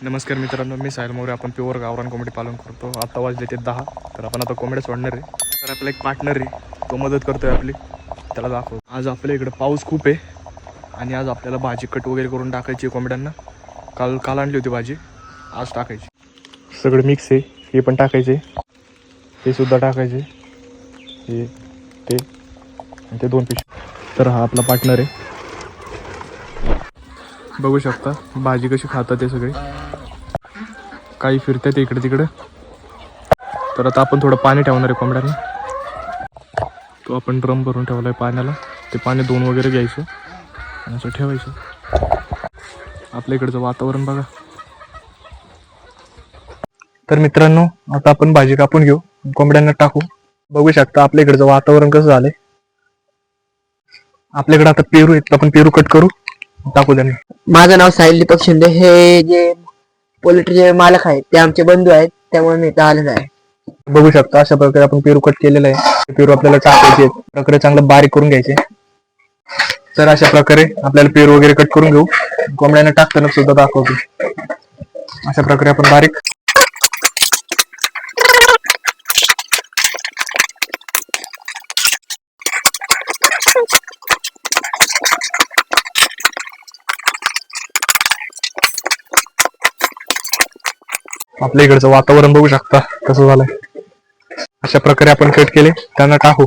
नमस्कार मित्रांनो, मी साहिल मोरे. आपण प्युअर गावरान कोंबडी पालन करतो. आता वाजले ते 10. तर आपण आता कोंबड्या सोडणार आहे. तर आपला एक पार्टनर आहे, तो मदत करतोय आपली. त्याला दाखव. आज आपल्या इकडे पाऊस खूप आहे आणि आज आपल्याला भाजी कट वगैरे करून टाकायची आहे कोंबड्यांना. काल आणली होती भाजी, आज टाकायची. सगळं मिक्स आहे. हे पण टाकायचे, हे सुद्धा टाकायचे, हे ते आणि ते 2 पिशवी. तर हा आपला पार्टनर आहे. बघू शकता भाजी कशी खातात ते सगळे. काही फिरतात इकडे तिकडे. तर आता आपण थोडं पाणी ठेवणार आहे कोंबड्यांना. तो आपण ड्रम भरून ठेवला आहे पाण्याला. ते पाणी 2 वगैरे घ्यायचं आणि असं ठेवायचं. आपल्या इकडचं वातावरण बघा. तर मित्रांनो, आता आपण भाजी कापून घेऊ, कोंबड्यांना टाकू. बघू शकता आपल्या इकडचं वातावरण कसं झालंय. आपल्याकडे आता पेरू आहेत, आपण पेरू कट करू, टाकू त्यांना. माझं नाव साहिल दीपक शिंदे. हे जे पोल्ट्रीचे मालक आहेत ते आमचे बंधू आहेत, त्यामुळे मी इथं आलेलो आहे. बघू शकता अशा प्रकारे आपण पेरू कट केलेलं आहे. पेरू आपल्याला टाकायचे, प्रकारे चांगलं बारीक करून घ्यायचे. तर अशा प्रकारे आपल्याला पेरू वगैरे कट करून घेऊ. कोंबड्यांना टाकताना सुद्धा दाखवतो. अशा प्रकारे आपण बारीक. आपल्या इकडचं वातावरण बघू शकता कसं झालंय. अशा प्रकारे आपण कट केले, त्यांना टाकू.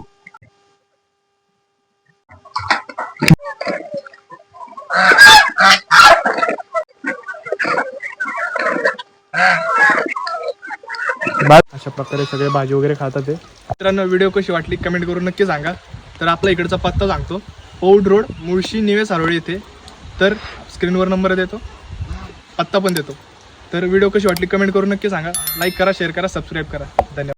अशा प्रकारे सगळे भाजी वगैरे खातात ते. मित्रांनो, व्हिडिओ कशी वाटली कमेंट करून नक्की सांगा. तर आपला इकडचा पत्ता सांगतो. पौड रोड, मुळशी, निवे, सारोळी येथे. तर स्क्रीनवर नंबर देतो, पत्ता पण देतो. तर व्हिडिओ कशी वाटली कमेंट करून नक्की सांगा. लाईक करा, शेअर करा, सबस्क्राईब करा. धन्यवाद.